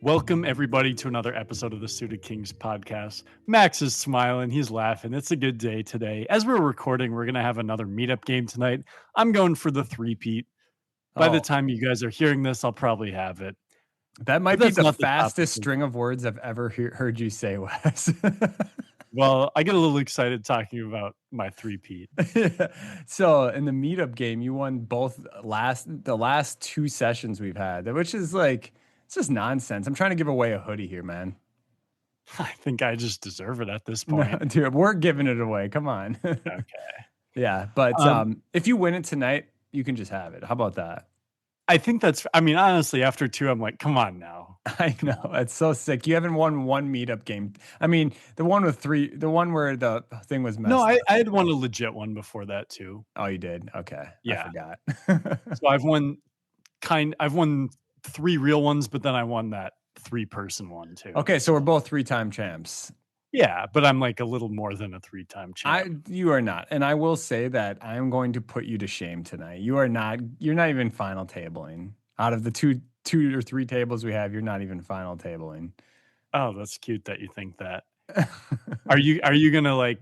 Welcome, everybody, to another episode of the Suited Kings podcast. Max is smiling. He's laughing. It's a good day today. As we're recording, we're going to have another meetup game tonight. I'm going for the three-peat. By the time you guys are hearing this, I'll probably have it. That might be the fastest topic. string of words I've ever heard you say, Wes. Well, I get a little excited talking about my three-peat. So in the meetup game, you won both the last two sessions we've had, which is like, it's just nonsense. I'm trying to give away a hoodie here, man. I think I just deserve it at this point. No, dude, we're giving it away. Come on. Okay. Yeah, but if you win it tonight, you can just have it. How about that? I think honestly, after two, I'm like, come on now. I know. It's so sick. You haven't won one meetup game. I mean, the one with three, the one where the thing was messed up. I had won a legit one before that too. Oh, you did? Okay. Yeah. I forgot. So I've won three real ones, but then I won that 3-person one too. Okay, so we're both 3-time champs. Yeah, but I'm like a little more than a 3-time champ. You are not. And I will say that I'm going to put you to shame tonight. You're not even final tabling. Out of the two or three tables we have, you're not even final tabling. Oh, that's cute that you think that. Are you gonna like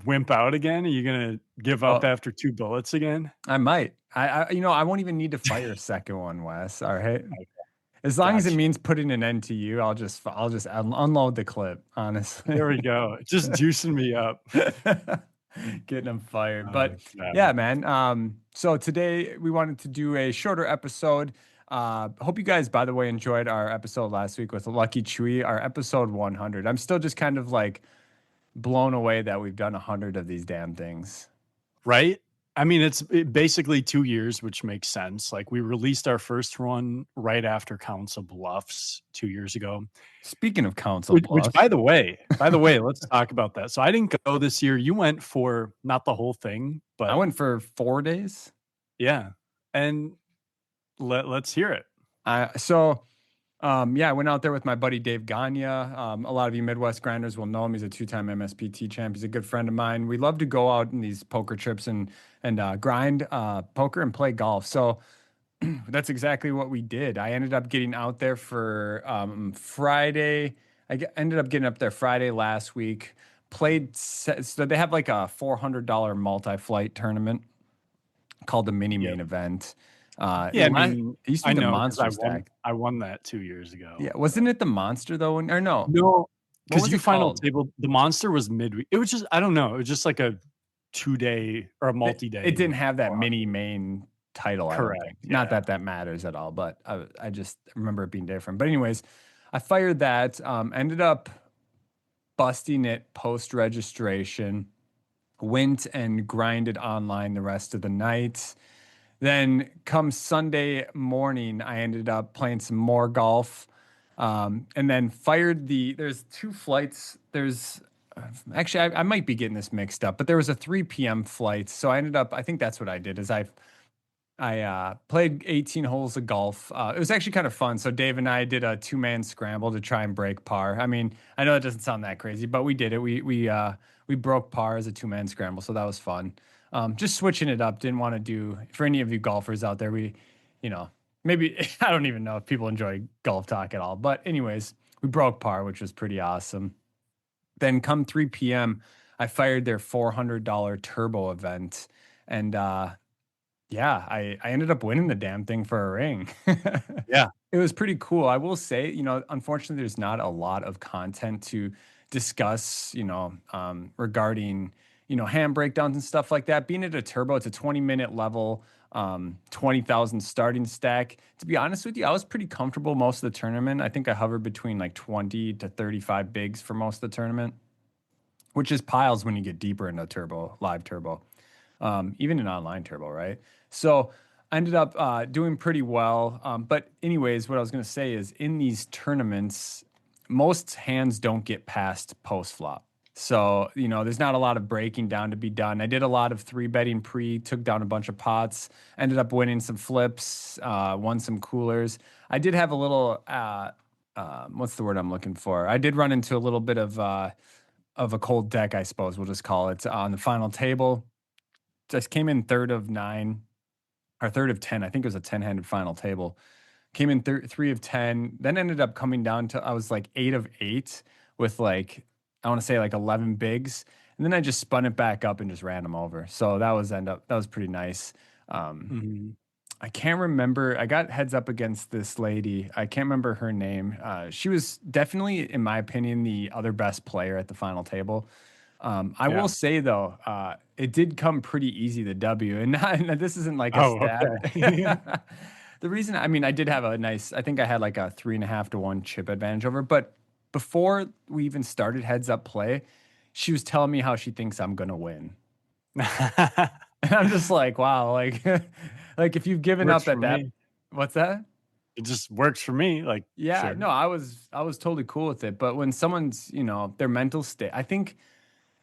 wimp out again? Are you gonna give up after 2 bullets again? I might. I won't even need to fire a second one, Wes. All right. Okay. As long as it means putting an end to you, I'll just unload the clip, honestly. There we go. Just juicing me up. Getting them fired. But yeah, man. So today we wanted to do a shorter episode. Hope you guys, by the way, enjoyed our episode last week with Lucky Chewy, our episode 100. I'm still just kind of like blown away that we've done 100 of these damn things. Right? I mean, it's basically 2 years, which makes sense. Like we released our first one right after Council Bluffs 2 years ago. Speaking of Council Bluffs, which by the way, let's talk about that. So I didn't go this year. You went for not the whole thing, but I went for 4 days. Yeah, and let's hear it. I went out there with my buddy Dave Gagne. A lot of you Midwest grinders will know him. He's a 2-time MSPT champ. He's a good friend of mine. We love to go out in these poker trips and grind poker and play golf. So that's exactly what we did. I ended up getting out there for Friday. Ended up getting up there Friday last week. So they have like a $400 multi-flight tournament called the Mini Main Event. I mean, it used to be the Monster Stack. I won that 2 years ago. Yeah, wasn't it the Monster though? Or no? No, because you final table. The Monster was midweek. It was just I don't know. It was just like a 2-day or a multi-day. It didn't have that mini main title. Correct. Not that matters at all, but I just remember it being different. But anyways, I fired that. Ended up busting it post registration. Went and grinded online the rest of the night. Then come Sunday morning, I ended up playing some more golf, and then fired there's 2 flights. There's actually, I might be getting this mixed up, but there was a 3 p.m. flight. So I think that's what I did is I played 18 holes of golf. It was actually kind of fun. So Dave and I did a 2-man scramble to try and break par. I mean, I know it doesn't sound that crazy, but we did it. We broke par as a 2-man scramble. So that was fun. Just switching it up. Didn't want to do, for any of you golfers out there, maybe, I don't even know if people enjoy golf talk at all. But anyways, we broke par, which was pretty awesome. Then come 3 p.m., I fired their $400 turbo event. And I ended up winning the damn thing for a ring. Yeah. It was pretty cool. I will say, unfortunately, there's not a lot of content to discuss, regarding hand breakdowns and stuff like that. Being at a turbo, it's a 20-minute level, 20,000 starting stack. To be honest with you, I was pretty comfortable most of the tournament. I think I hovered between like 20 to 35 bigs for most of the tournament, which is piles when you get deeper into turbo, live turbo, even in online turbo, right? So I ended up doing pretty well. But anyways, what I was going to say is in these tournaments, most hands don't get past post flop. So, there's not a lot of breaking down to be done. I did a lot of 3-betting took down a bunch of pots, ended up winning some flips, won some coolers. I did have a little, what's the word I'm looking for? I did run into a little bit of a cold deck, I suppose we'll just call it, on the final table. Just came in third of 9, or third of 10. I think it was a 10-handed final table. came in 3 of 10, then ended up coming down to, I was like 8 of 8 with like, I want to say like 11 bigs. And then I just spun it back up and just ran them over. So that was pretty nice. Um, Mhm. I can't remember. I got heads up against this lady. I can't remember her name. She was definitely, in my opinion, the other best player at the final table. I Yeah. will say though, it did come pretty easy, the W, and, and this isn't like a Oh, stat. okay. The reason, I mean, I did have a nice, I think I had like a 3.5 to 1 chip advantage over, but before we even started heads up play, she was telling me how she thinks I'm gonna win. And I'm just like, wow, like, like if you've given Works up for at that, me. what's that? It just works for me, like, Yeah, sure. no, I was totally cool with it. But when someone's, their mental state, I think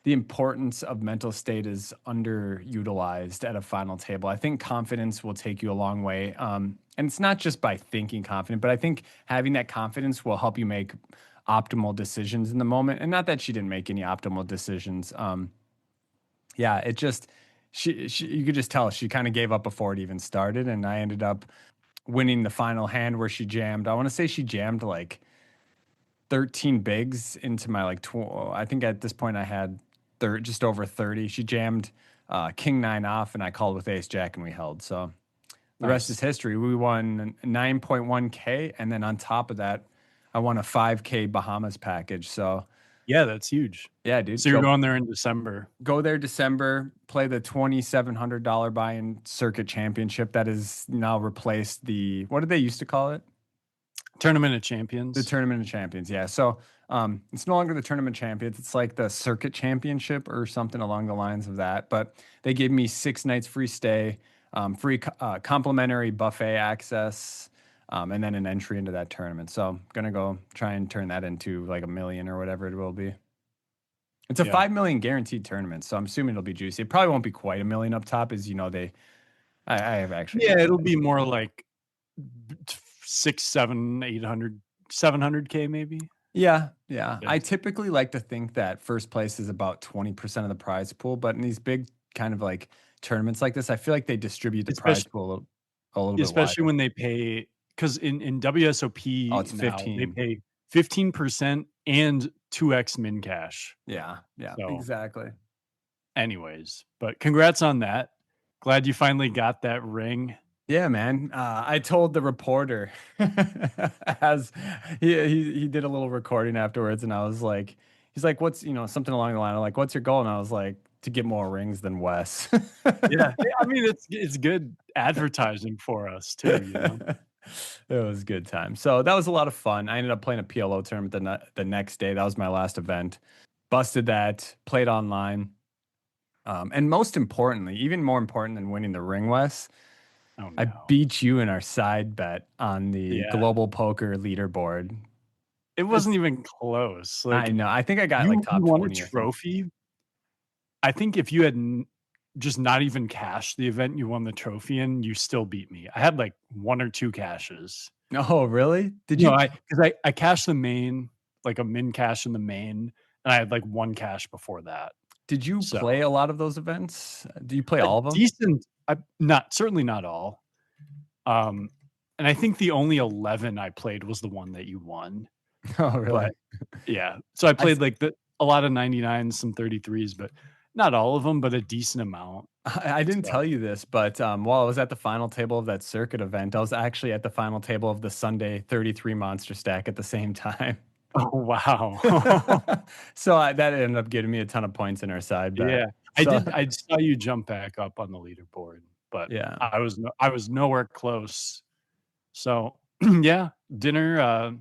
the importance of mental state is underutilized at a final table. I think confidence will take you a long way. And it's not just by thinking confident, but I think having that confidence will help you make optimal decisions in the moment. And not that she didn't make any optimal decisions. Yeah, it just she you could just tell she kind of gave up before it even started, and I ended up winning the final hand where she jammed. I want to say she jammed like 13 bigs into my like I think at this point I had just over 30. She jammed king nine off, and I called with ace jack, and we held. So the rest is Nice. history. We won 9.1K, and then on top of that, I won a 5K Bahamas package. So Yeah, that's huge. yeah, dude, So you're going there in December. go there December, play the $2,700 buy-in circuit championship that has now replaced the, what did they used to call it? Tournament of The Champions. Tournament of Champions. Yeah. So it's no longer the Tournament of Champions. It's like the Circuit Championship or something along the lines of that. But they gave me 6 nights free stay, free complimentary buffet access, and then an entry into that tournament. So I'm going to go try and turn that into like a million or whatever it will be. It's a Yeah. 5 million guaranteed tournament, so I'm assuming it'll be juicy. It probably won't be quite a million up top, as I have actually no Yeah, it'll idea. be more like 6, 7, 800, 700K maybe. Yeah, yeah. Yeah. I typically like to think that first place is about 20% of the prize pool, but in these big kind of like tournaments like this, I feel like they distribute the prize Especially pool a little bit especially wider. when they pay, because in Oh, WSOP it's now they 15. pay 15% and 2x min cash. Yeah, yeah, So exactly. anyways, but congrats on that. Glad you finally got that ring. Yeah, man. I told the reporter as he did a little recording afterwards, and I was like, he's like, "What's something along the line of like, what's your goal?" And I was like, "To get more rings than Wes." Yeah. I mean, it's good advertising for us too, you know? It was a good time. So that was a lot of fun. I ended up playing a PLO tournament the next day. That was my last event. Busted that. Played online. And most importantly, even more important than winning the ring, Wes, Oh, I no. beat you in our side bet on the Yeah. global poker leaderboard. It wasn't It's, even close. I Like, know. I think I got like you top won a 20 or something. trophy. I think if you had just not even cashed the event you won the trophy in, you still beat me. I had, like, 1 or 2 cashes. Oh, really? Did No, you I cashed the main, like, a min cash in the main, and I had, like, 1 cash before that. did you So, play a lot of those events? Do you play a all of them? decent I not certainly not all. Um, and I think the only 11 I played was the one that you won. Oh, But really? yeah, so I I played, like, a lot of 99s, some 33s, but not all of them, but a decent amount. I didn't So tell you this, but while I was at the final table of that circuit event, I was actually at the final table of the Sunday 33 monster stack at the same time. oh, wow. So that ended up getting me a ton of points in our side bet. Yeah. So I saw you jump back up on the leaderboard, but yeah, I was nowhere close. So, yeah, dinner,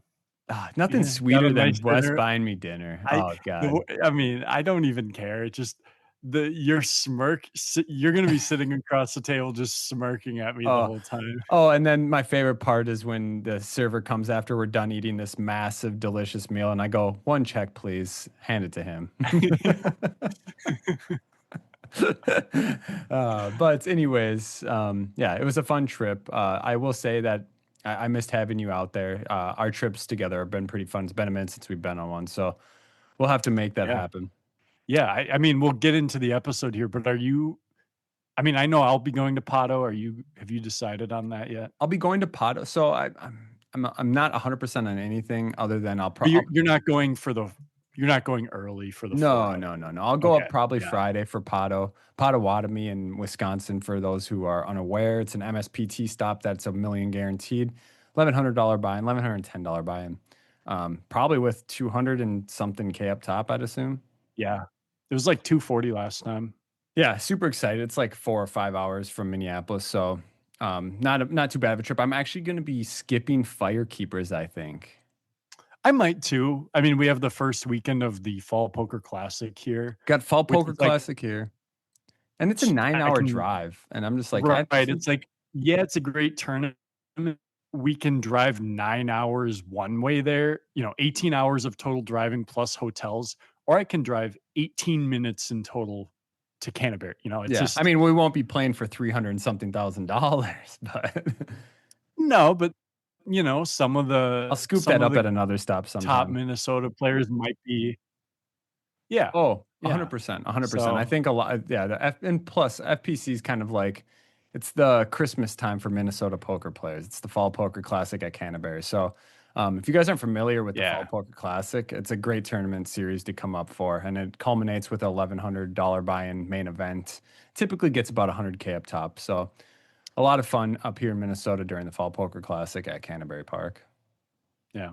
nothing yeah, got sweeter a nice than Wes dinner. buying me dinner. I Oh God. I mean, I don't even care. It just your smirk, you're gonna be sitting across the table just smirking at me the Oh, whole time. oh, and then my favorite part is when the server comes after we're done eating this massive, delicious meal, and I go, "1 check, please." Hand it to him. But anyways, yeah, it was a fun trip. I will say that I missed having you out there. Our trips together have been pretty fun. It's been a minute since we've been on one, so we'll have to make that Yeah. happen. Yeah, I mean, we'll get into the episode here, but are you I mean, I know I'll be going to Pato. Have you decided on that yet? I'll be going to Pato. So I'm not 100% on anything other than But you're not going for you're not going early for the no, 400. no, no, no. I'll go Okay. up probably Yeah. Friday for Potawatomi in Wisconsin. For those who are unaware, it's an MSPT stop that's a million guaranteed. $1,100 buy-in, $1,110 buy-in. Probably with 200 and something K up top, I'd assume. Yeah. It was like 240 last time. Yeah, super excited. It's like 4 or 5 hours from Minneapolis, so not too bad of a trip. I'm actually going to be skipping Firekeepers, I think. I might too. I mean, we have the first weekend of the Fall Poker Classic here, Got Fall which Poker is like Classic here, and it's a I 9 hour can drive, and I'm just like, right. It's like, yeah, it's a great tournament. We can drive 9 hours one way there, 18 hours of total driving plus hotels, or I can drive 18 minutes in total to Canterbury. It's yeah. I just mean, we won't be playing for 300 and something thousand dollars, but no, but some of I'll the scoop that up at another stop top sometime. Minnesota players might be, yeah, Oh, yeah. 100%, 100%. I So think a lot, yeah. And plus FPC is kind of like it's the Christmas time for Minnesota poker players. It's the Fall Poker Classic at Canterbury. So, if you guys aren't familiar with the Fall yeah, Poker Classic, it's a great tournament series to come up for, and it culminates with a $1,100 buy-in main event. Typically gets about 100K up top. So, a lot of fun up here in Minnesota during the Fall Poker Classic at Canterbury Park. yeah.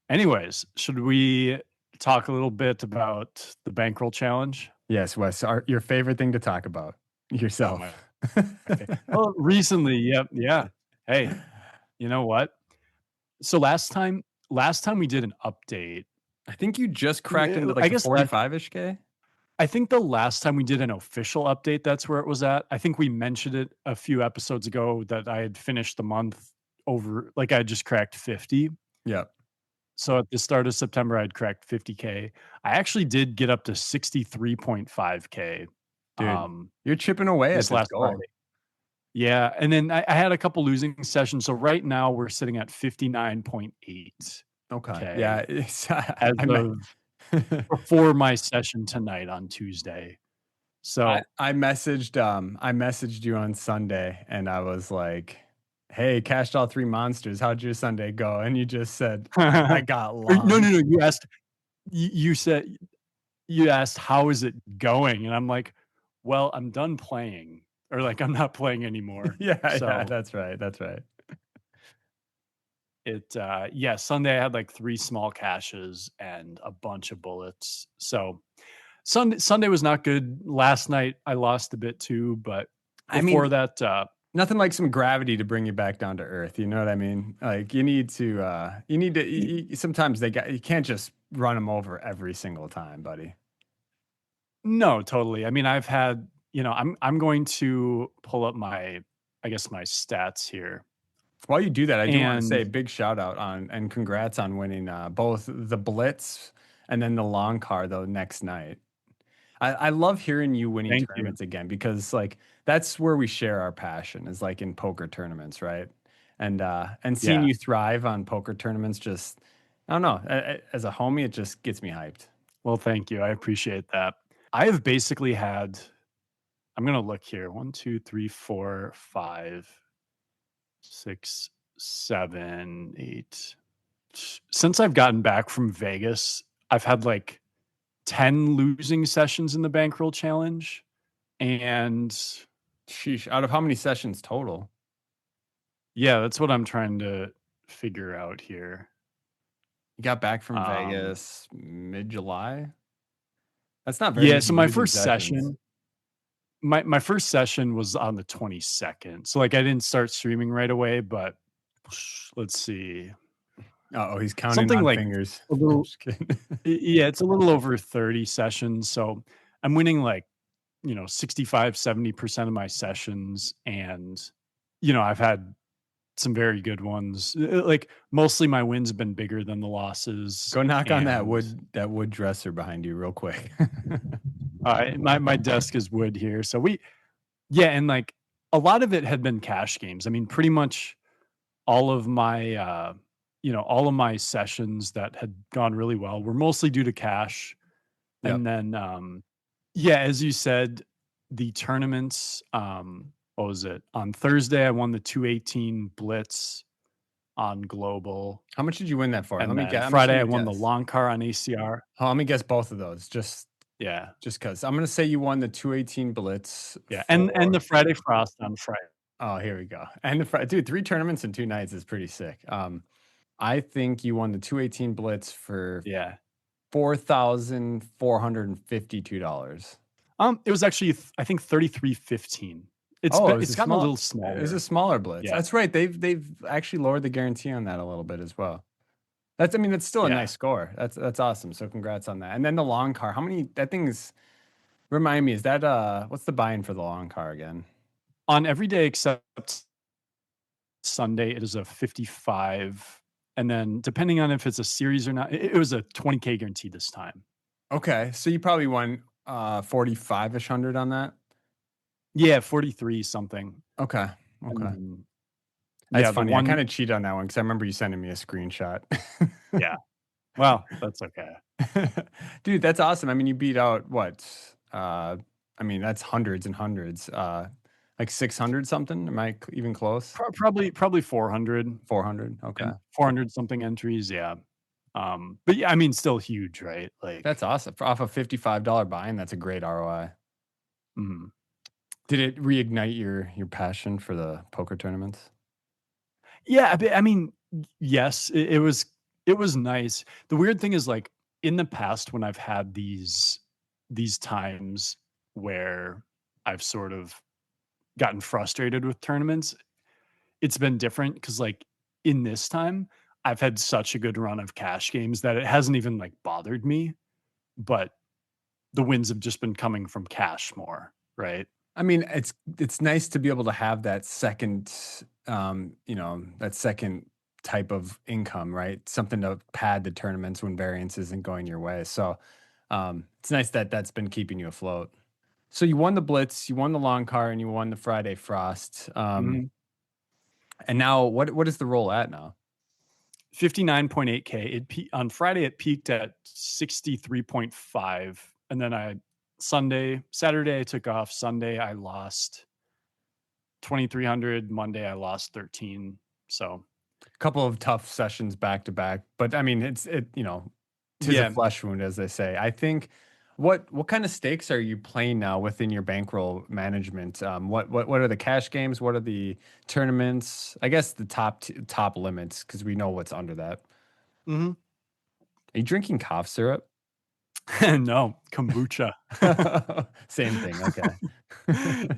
Anyways, should we talk a little bit about the Bankroll challenge? Yes, Wes, your favorite thing to talk about Oh my, yourself. well, recently, yep, yeah. Hey, you know what? So last time we did an update. I think you just cracked into I like the guess last 45-ish K. I think the last time we did an official update, that's where it was at. I think we mentioned it a few episodes ago that I had finished the month over, like I had just cracked 50. Yep. So at the start of September, I'd cracked 50K. I actually did get up to 63.5K Dude, um, you're chipping away at this this last goal. Friday. Yeah. And then I had a couple losing sessions. So right now we're sitting at 59.8K Okay. Yeah. as I met of before my session tonight on Tuesday. So I messaged you on Sunday and I was like, "Hey, cashed all three monsters. How'd your Sunday go?" And you just said, "I got no, no, launched." no. You said, you asked, how is it going? And I'm like, well, I'm done playing, or like, I'm not playing anymore. Yeah, yeah, So that's right. That's right. yeah, Sunday I had like 3 small cashes and a bunch of bullets. So Sunday was not good. Last night I lost a bit too, but I before mean, that, nothing like some gravity to bring you back down to earth. You know what I mean? Like y sometimes you can't just run them over every single time, buddy. no, totally. I mean, I've had, I'm going to pull up I guess my stats here. While you do that, I do want to And say big shout out on and congrats on winning both the Blitz and then the long car the next night. I love hearing you winning thank you. tournaments again because like that's where we share our passion is like in poker tournaments, right? And seeing Yeah. you thrive on poker tournaments just I don't know, as a homie, it just gets me hyped. Well, thank you. I appreciate that. I have basically had, I'm going to look here, 1, 2, 3, 4, 5, 6, 7, 8. Since I've gotten back from Vegas, I've had like 10 losing sessions in the Bankroll challenge. And Sheesh, out of how many sessions total? yeah, that's what I'm trying to figure out here. You got back from Um, Vegas mid-July? That's not very yeah, many so my losing first sessions. session, my first session was on the 22nd. So like I didn't start streaming right away, but let's see. Oh, he's counting Something on like fingers. a I'm little, just kidding. yeah, it's a little over 30 sessions. So I'm winning like, 65, 70% of my sessions. And, I've had some very good ones. Like mostly my wins have been bigger than the losses. Go knock on And that wood dresser behind you real quick. my desk is wood here. So yeah. And like a lot of it had been cash games. I mean, pretty much all of my, all of my sessions that had gone really well were mostly due to cash. Yep. And then, yeah, as you said, the tournaments. What was it? On Thursday, I won the 218 Blitz on Global, How much did you win that for? and then I'm just Friday, gonna I won the guess. long car on ACR. Oh, let me guess both of those. Yeah, Just because I'm gonna say you won the 218 Blitz yeah, and for. the Friday Frost on Friday. Oh, here we go. And dude, 3 tournaments in 2 nights is pretty sick. I think you won the 218 Blitz for Yeah. $4,452. It was actually I think 33.15. Oh, It's gotten a little it was a smaller. smaller Blitz. Yeah, That's right. They've actually lowered the guarantee on that a little bit as well. That's I mean, that's still a yeah. nice score. That's awesome. So congrats on that. And then the long car. How many that thing's remind me, is that what's the buy-in for the long car again? On every day except Sunday, it is a 55, and then depending on if it's a series or not, it was a 20K guarantee this time. Okay. So you probably won 45-ish hundred on that. Yeah, 43 something, Okay. and Okay. then That's yeah, the funny. I kind one of cheat on that one because I remember you sending me a screenshot. yeah. Well, that's okay. Dude, that's awesome. I mean, you beat out what? I mean, that's hundreds and hundreds. Like 600 something? Am I even close? Probably 400 400. Okay. and 400 something entries, yeah. But yeah, I mean, still huge, right? That's Like, awesome. For off a $55 buy-in, that's a great ROI. mhm. Did it reignite your passion for the poker tournaments? Yeah, I mean, yes, it was nice. The weird thing is, like, in the past when I've had these times where I've sort of gotten frustrated with tournaments, it's been different because, like, in this time, I've had such a good run of cash games that it hasn't even, like, bothered me, but the wins have just been coming from cash more, right? I mean, it's nice to be able to have that second, that second type of income, right? Something to pad the tournaments when variance isn't going your way. So, it's nice that that's been keeping you afloat. So you won the Blitz, you won the long car, and you won the Friday Frost. Mhm. And now what is the roll at now? 59.8K. On Friday, it peaked at 63.5. And then Saturday, I took off. Sunday, I lost 2,300. Monday, I lost 13. So, A couple of tough sessions back to back, but I mean, tis a yeah. flesh wound, as they say. I think what kind of stakes are you playing now within your bankroll management? What are the cash games? What are the tournaments? I guess the top limits because we know what's under that. Hmm. Are you drinking cough syrup? No, kombucha. Same thing. Okay.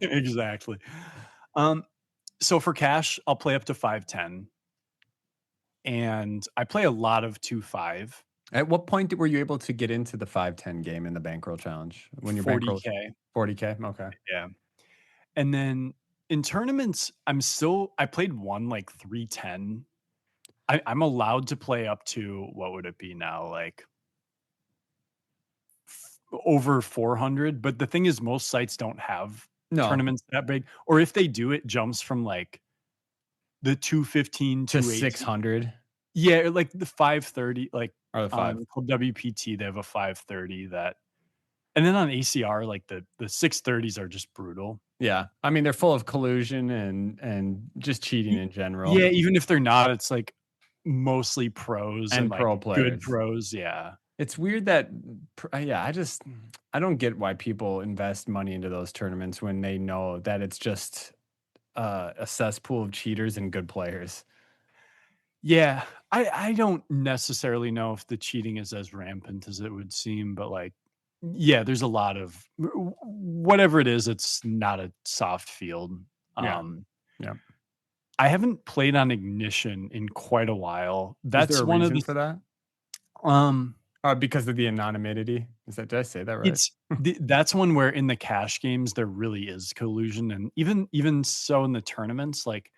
Exactly. Um, so for cash, I'll play up to 510. And I play a lot of 2-5, At what point were you able to get into the 5-10 game in the bankroll challenge when your bankroll 40K. 40K? Okay. Yeah. And then in tournaments, I played one like 310. I'm allowed to play up to what would it be now? Like over 400. But the thing is, most sites don't have No, tournaments that big. Or if they do, it jumps from like the 215, to 218. 600 Yeah, like the 530, like or the five. on Club WPT, they have a 530 that, and then on ACR, like the 630s are just brutal. Yeah. I mean, they're full of collusion and just cheating Y- in general Yeah, even if they're not, it's like mostly pros and and like pro good players. pros. Yeah. It's weird that yeah, I don't get why people invest money into those tournaments when they know that it's just a cesspool of cheaters and good players. Yeah, I don't necessarily know if the cheating is as rampant as it would seem, but, like, yeah, there's a lot of whatever it is, it's not a soft field. Yeah. Um, Yeah. I haven't played on Ignition in quite a while. Is there That's a one of reason the for that? um, Because of the anonymity? Did I say that right? it's that's one where in the cash games, there really is collusion, and even so in the tournaments, like,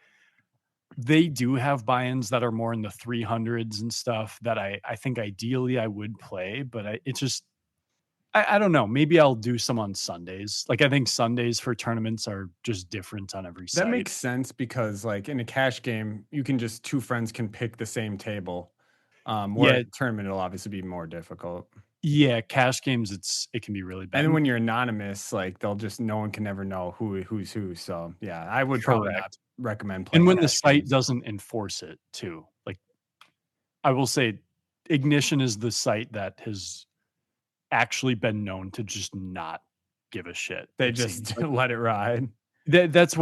they do have buy-ins that are more in the 300s and stuff that I think ideally I would play, but it's just I don't know. Maybe I'll do some on Sundays. Like, I think Sundays for tournaments are just different on every That site. makes sense because, like, in a cash game, you can just 2 friends can pick the same table, where Yeah, at tournament, it'll obviously be more difficult. Yeah, cash games, it can be really And bad. then when you're anonymous, like no one can ever know who's who. So yeah, I would probably not Correct. recommend And playing when the cash site games. doesn't enforce it too. Like, I will say Ignition is the site that has actually been known to just not give a shit, They it seems just like. let it ride. That's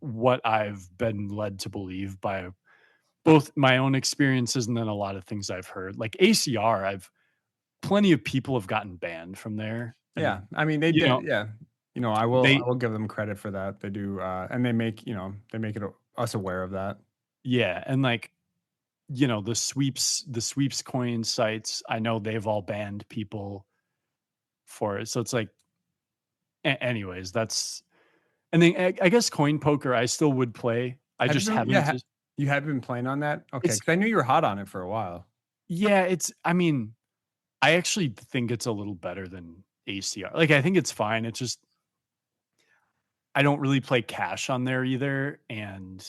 what I've been led to believe by both my own experiences and then a lot of things I've heard. Like ACR, I've plenty of people have gotten banned from there, Yeah, and, I mean, they you did. know, Yeah, I they will give them credit for that. They do, and they make it us aware of that. yeah, and, like, the sweeps coin sites, I know they've all banned people for it, so it's like anyways, that's and then I guess coin poker I still would play. I Have you just been? Yeah, haven't just you have been playing on that? Okay, it's because I knew you were hot on it for a while. yeah, I mean, I actually think it's a little better than ACR. Like, I think it's fine. It's just I don't really play cash on there either, and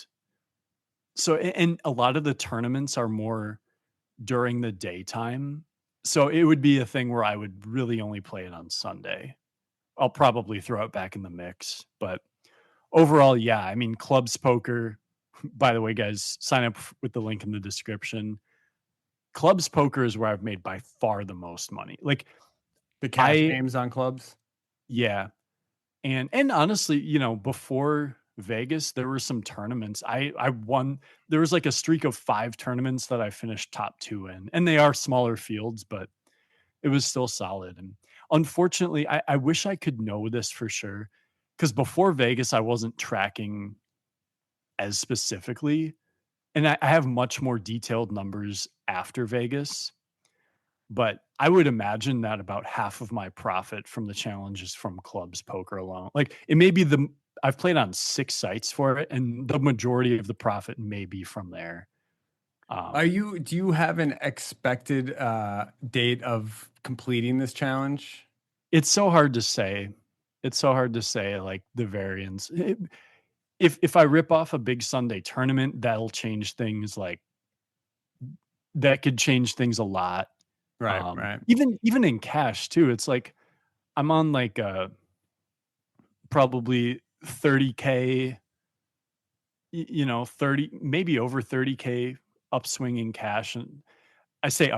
so and a lot of the tournaments are more during the daytime, so it would be a thing where I would really only play it on Sunday. I'll probably throw it back in the mix, but overall, yeah, I mean, clubs poker, by the way, guys, sign up with the link in the description. Clubs poker is where I've made by far the most money. Like, The cash I games on clubs. yeah, and honestly, before Vegas, there were some tournaments. I won there was like a streak of 5 tournaments that I finished top 2 in, and they are smaller fields, but it was still solid, and unfortunately, I wish I could know this for sure, because before Vegas, I wasn't tracking as specifically, and I have much more detailed numbers after Vegas, but I would imagine that about half of my profit from the challenge is from clubs poker alone. Like, it may be I've played on 6 sites for it, and the majority of the profit may be from there. Um, Do you have an expected date of completing this challenge? it's so hard to say. It's so hard to say, like, the variance. If I rip off a big Sunday tournament, that'll change things, like that could change things a lot. Right, right. Even in cash too, it's like I'm on, like, probably 30K, 30, maybe over 30K upswing in cash, and I say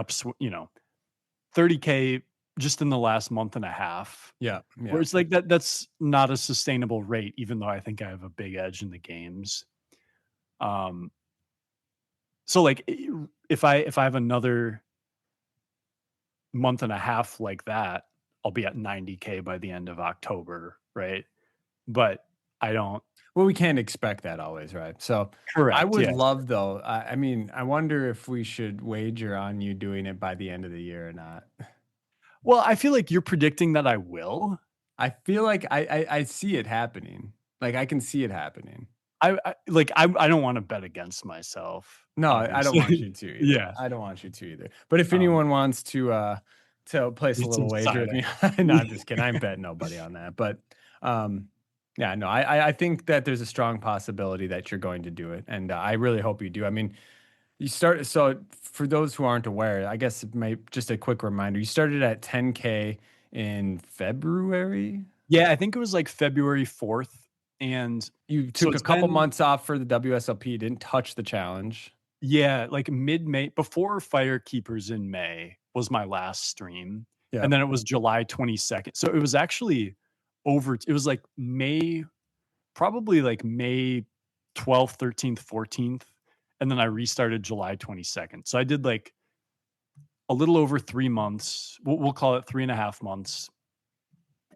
30K just in the last month and a half, Yeah, where yeah. it's like that's not a sustainable rate, even though I think I have a big edge in the games. Um, so, like, if I have another month and a half like that, I'll be at 90K by the end of October, right? But I don't Well, we can't expect that always, right? So I correct, would yes. love though. I mean, I wonder if we should wager on you doing it by the end of the year or not. Well, I feel like you're predicting that I will. I feel like I see it happening. Like I can see it happening. I don't wanna bet against myself, No, I don't want obviously. you to either. Yeah, I don't want you to either. But if um, anyone wants to place a get some little wager side with me, eye. no, I'm Yeah. just kidding. I'm betting nobody on that. But um, yeah, no, I think that there's a strong possibility that you're going to do it, and I really hope you do. I mean, you start. So for those who aren't aware, I guess it might just a quick reminder. You started at 10K in February. Yeah, I think it was, like, February 4th, and You so took a it's couple been months off for the WSLP. Didn't touch the challenge. yeah, like, mid-May before Firekeepers in May was my last stream, Yeah. and then it was July 22nd. So it was actually it was, like, probably, like, May 12th, 13th, 14th, and then I restarted July 22nd. So I did, like, a little over 3 months. We'll call it 3.5 months,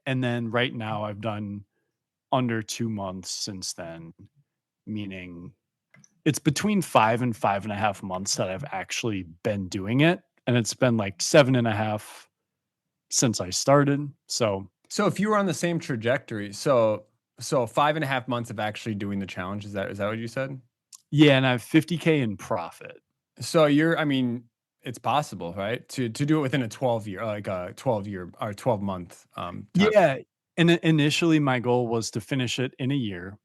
and then right now I've done under 2 months since then, meaning it's between 5 and 5.5 months that I've actually been doing it, and it's been, like, 7.5 since I started, so So if you were on the same trajectory, so 5.5 months of actually doing the challenge, is that what you said? yeah, and I have 50K in profit. So I mean, it's possible, right? To do it within a 12 year, like a 12 year or 12 month time. Yeah, and initially, my goal was to finish it in a year,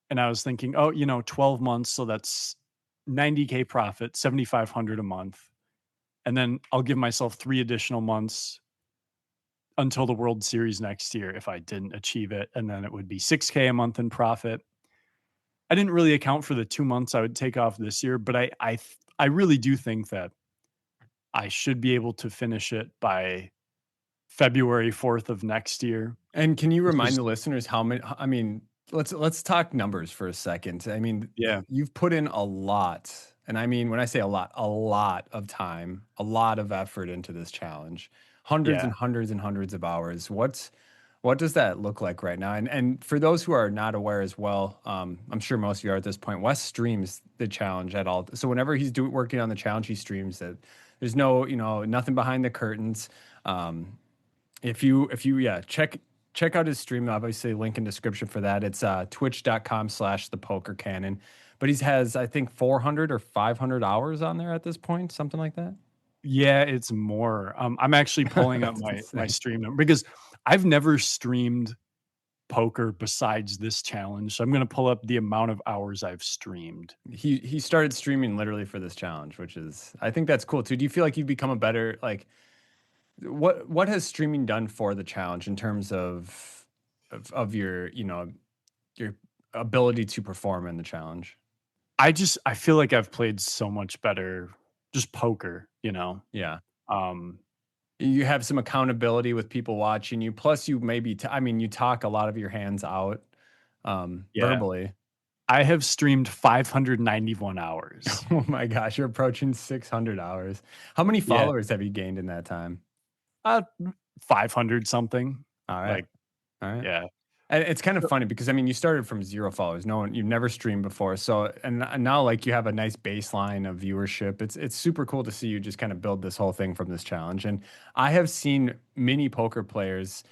and I was thinking, "Oh, 12 months, so that's 90K profit, 7,500 a month." and then I'll give myself 3 additional months until the World Series next year if I didn't achieve it, and then it would be 6K a month in profit. I didn't really account for the 2 months I would take off this year, but I really do think that I should be able to finish it by February 4th of next year, And can you which remind is the listeners how many? I mean, let's talk numbers for a second. I mean, yeah, you've put in a lot, and I mean when I say a lot of time, a lot of effort into this challenge, hundreds yeah, and hundreds and hundreds of hours. What does that look like right now? And for those who are not aware as well, I'm sure most of you are at this point. Wes streams the challenge at all. So whenever he's working on the challenge, he streams it. There's no, nothing behind the curtains. If you yeah, check out his stream. Obviously, link in description for that. It's twitch.com/thepokercannon. But he has, I think, 400 or 500 hours on there at this point, something like that. yeah, it's more. I'm actually pulling up That's my insane. stream number because I've never streamed poker besides this challenge. So I'm gonna pull up the amount of hours I've streamed. He started streaming literally for this challenge, which is, I think that's cool too. Do you feel like you've become a better, like, what has streaming done for the challenge in terms of your, your ability to perform in the challenge? I feel like I've played so much better just poker, you know? Yeah. Um, You have some accountability with people watching you. Plus, you maybe, I mean, you talk a lot of your hands out yeah. verbally. I have streamed 591 hours. Oh my gosh, you're approaching 600 hours. How many Yeah. followers have you gained in that time? Uh, 500 something. All right. Like, All right. yeah. And it's kind of So funny because I mean, you started from 0 followers. No one, you've never streamed before. So, and now like you have a nice baseline of viewership. It's super cool to see you just kind of build this whole thing from this challenge. And I have seen many poker players,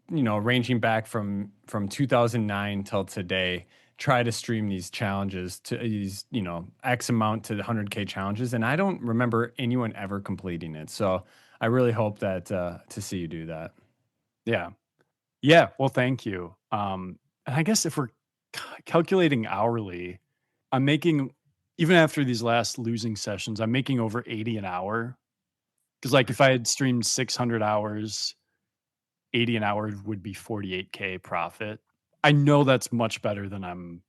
ranging back from 2009 till today, try to stream these challenges to these, X amount to 100K challenges, and I don't remember anyone ever completing it. So I really hope that to see you do that. yeah. Yeah, well, thank you. And I guess if we're calculating hourly, I'm making even after these last losing sessions, I'm making over 80 an hour. Because like if I had streamed 600 hours, 80 an hour would be 48K profit. I know that's much better than I'm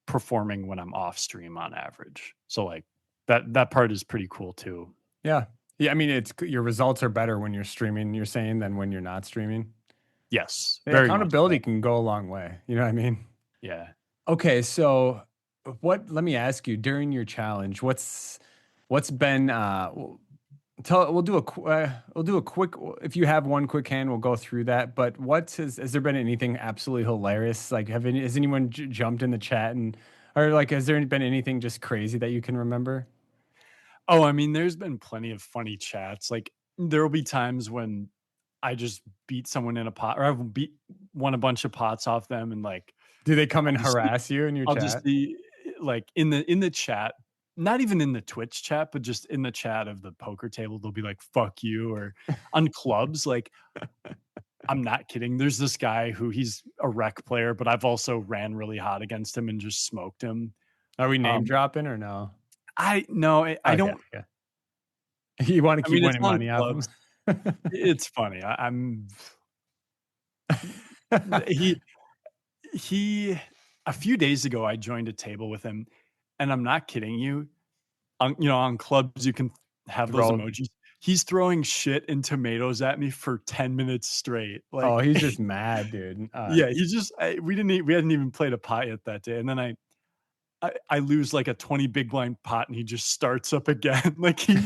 performing when I'm off stream on average. So like that part is pretty cool too. Yeah, yeah. I mean, it's your results are better when you're streaming. You're saying than when you're not streaming. Yes, The very much so. accountability can go a long way. You know what I mean? Yeah. Okay, so what? Let me ask you during your challenge, what's been tell we'll do a quick, if you have one quick hand we'll go through that, but has there been anything absolutely hilarious, like has anyone jumped in the chat, and or like has there been anything just crazy that you can remember? Oh, I mean, there's been plenty of funny chats. Like there will be times when I just beat someone in a pot, or I've won a bunch of pots off them, and like Do they come I'll and just see, harass you in your I'll just chat? see like in the chat, not even in the Twitch chat, but just in the chat of the poker table, they'll be like "fuck you" or on clubs. Like I'm not kidding. There's this guy who he's a rec player, but I've also ran really hot against him and just smoked him. Are we name Um, dropping or no? I no, I Okay, don't. okay. You want to I keep mean, it's winning on money off clubs. them? It's funny. I'm he he a few days ago I joined a table with him, and I'm not kidding you. On clubs you can have those Throw. emojis. He's throwing shit and tomatoes at me for 10 minutes straight. Oh, Like he's just mad, dude. yeah, he's just we hadn't even played a pot yet that day, and then I lose like a 20 big blind pot and he just starts up again. Like he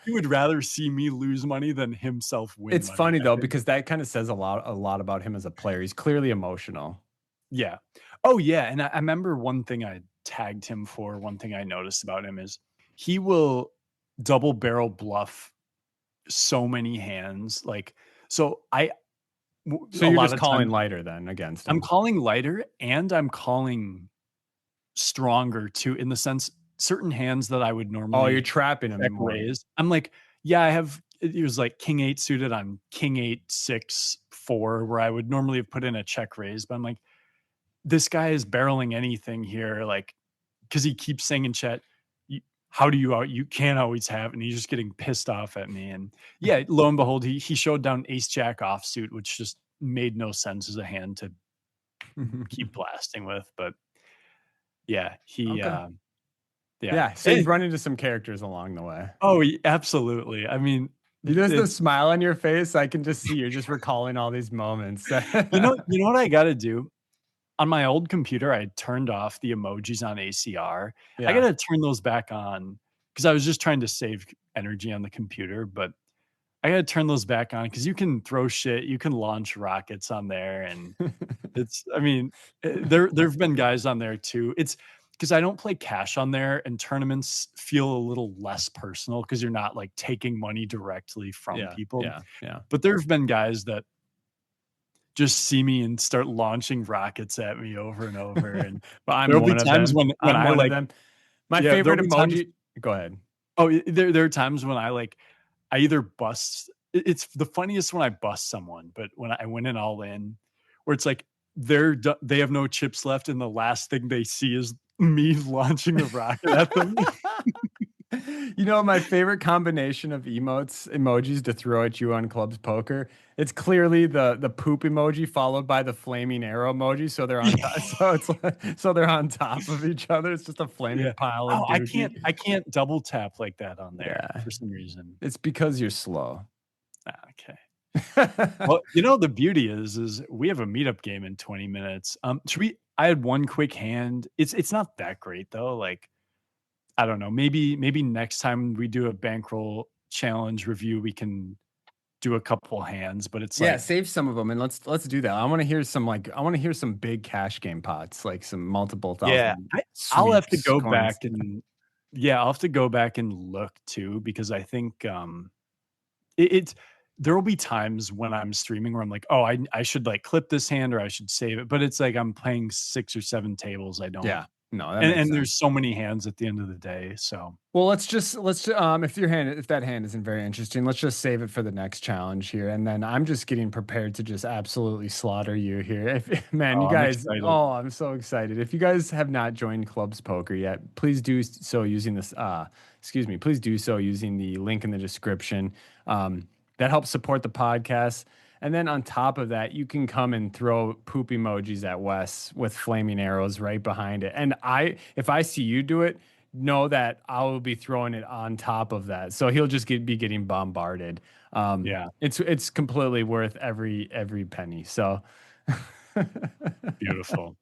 would rather see me lose money than himself win It's money, funny I though think. because that kind of says a lot about him as a player. He's clearly emotional. Yeah. Oh, yeah, and I remember one thing I tagged him for, one thing I noticed about him is he will double barrel bluff so many hands, like, so So a you're lot just of calling times lighter then against I'm him. calling lighter and I'm calling stronger too, in the sense certain hands that I would Oh, you're normally trapping check him more. raise, I'm like, yeah, I have it was like king 8 suited, I'm king 8, 6, 4, where I would normally have put in a check raise, but I'm like, "This guy is barreling anything here," like, because he keeps saying in chat, how do you can't always have, and he's just getting pissed off at me. And yeah, lo and behold, he showed down ace jack offsuit, which just made no sense as a hand to keep blasting with. But yeah, Okay. yeah. Yeah. So you've run into some characters along the way. Oh, absolutely. I mean, There's the it's smile on your face. I can just see you're just recalling all these moments. you know what I got to do on my old computer. I turned off the emojis on ACR. I got Yeah. to turn those back on because I was just trying to save energy on the computer, but I got to turn those back on because you can throw shit, you can launch rockets on there, and I mean, there've been guys on there too. It's because I don't play cash on there, and tournaments feel a little less personal because you're not like taking money directly from Yeah. people. Yeah. Yeah. But there've been guys that just see me and start launching rockets at me over and over. And Well, I'm there'll be one of times them. when I'm I one of like, them. My yeah, there'll favorite be times. emoji. Go ahead. Oh, there are times when I either bust. It's the funniest when I bust someone, but when I went in all in, where it's like they have no chips left, and the last thing they see is me launching a rocket at them. You know, my favorite combination of emojis to throw at you on Clubs Poker. It's clearly the poop emoji followed by the flaming arrow emoji. So they're on top. So it's so they're on top of each other. It's just a flaming Yeah. pile of Oh, dookie. I can't double tap like that on there Yeah, for some reason. it's because you're slow. Okay. Well, the beauty is we have a meetup game in 20 minutes. Should we I had one quick hand. It's not that great though. Like, I don't know. Maybe next time we do a bankroll challenge review, we can do a couple hands, but it's Yeah, like, save some of them and let's do that. I want to hear some big cash game pots, like some multiple yeah, thousand I'll have sweet to go coins. back and yeah, I'll have to go back and look too because I think it's there will be times when I'm streaming where I'm like, "Oh, I should, like, clip this hand or I should save it," but it's like I'm playing 6 or 7 tables, I don't Yeah, no, that and makes there's sense. so many hands at the end of the day, so Well, if that hand isn't very interesting, let's just save it for the next challenge here. And then I'm just getting prepared to just absolutely slaughter you here. If man, oh, you I'm guys, excited. oh, I'm so excited. If you guys have not joined Clubs Poker yet, please do so using this please do so using the link in the description. That helps support the podcast. And then on top of that, you can come and throw poop emojis at Wes with flaming arrows right behind it. And if I see you do it, know that I will be throwing it on top of that. So he'll just be getting bombarded. Yeah, It's completely worth every penny. So beautiful.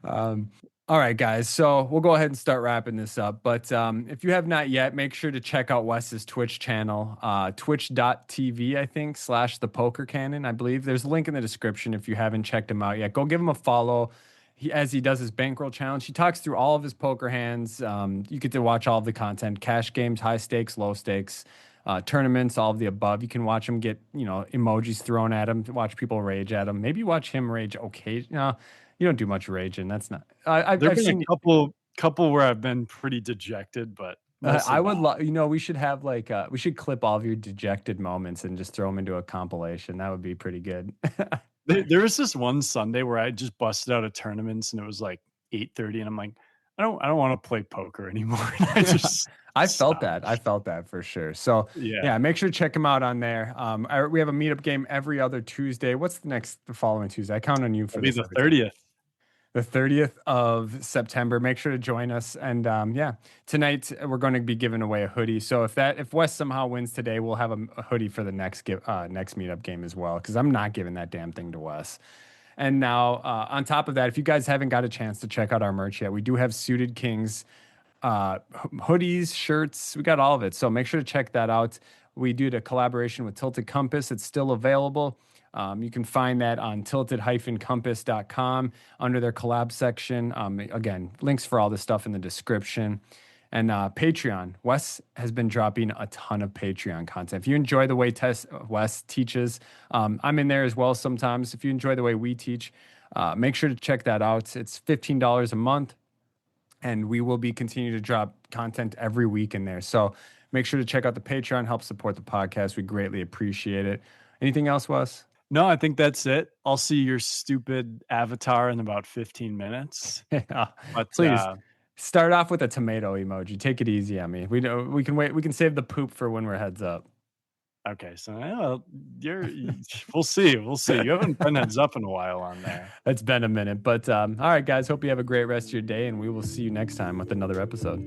um, all right, guys. So we'll go ahead and start wrapping this up. But if you have not yet, make sure to check out Wes's Twitch channel, twitch.tv, I think, / the poker cannon, I believe. There's a link in the description if you haven't checked him out yet. Go give him a follow. As he does his bankroll challenge, he talks through all of his poker hands. You get to watch all of the content, cash games, high stakes, low stakes, tournaments, all of the above. You can watch him get, emojis thrown at him, watch people rage at him. Maybe watch him rage occasionally. No, you don't do much raging. That's not. There've I've been a seen. couple where I've been pretty dejected, but mostly I would not. love. We should have we should clip all of your dejected moments and just throw them into a compilation. That would be pretty good. There was this one Sunday where I just busted out of tournaments and it was like 8:30 and I'm like, I don't wanna play poker anymore, and I just I felt stopped. that. I felt that for sure. So Yeah, yeah, make sure to check him out on there. We have a meetup game every other Tuesday. What's the following Tuesday? I count on you for it'll be this the every time. 30th. The 30th of September. Make sure to join us. And yeah, tonight we're going to be giving away a hoodie. So if Wes somehow wins today, we'll have a hoodie for the next meetup game as well. Because I'm not giving that damn thing to Wes. And now, on top of that, if you guys haven't got a chance to check out our merch yet, we do have Suited Kings hoodies, shirts. We got all of it. So make sure to check that out. We did a collaboration with Tilted Compass. It's still available. You can find that on tilted-compass.com under their collab section. Again, links for all this stuff in the description. And Patreon. Wes has been dropping a ton of Patreon content. If you enjoy the way Wes teaches, I'm in there as well sometimes. If you enjoy the way we teach, make sure to check that out. It's $15 a month, and we will be continuing to drop content every week in there. So make sure to check out the Patreon, help support the podcast. We greatly appreciate it. Anything else, Wes? No, I think that's it. I'll see your stupid avatar in about 15 minutes. Yeah, But, please. Start off with a tomato emoji. Take it easy on me. We know we can wait. We can save the poop for when we're heads up. Okay, so well, we'll see. We'll see. You haven't been heads up in a while on there. It's been a minute, but all right, guys. Hope you have a great rest of your day, and we will see you next time with another episode.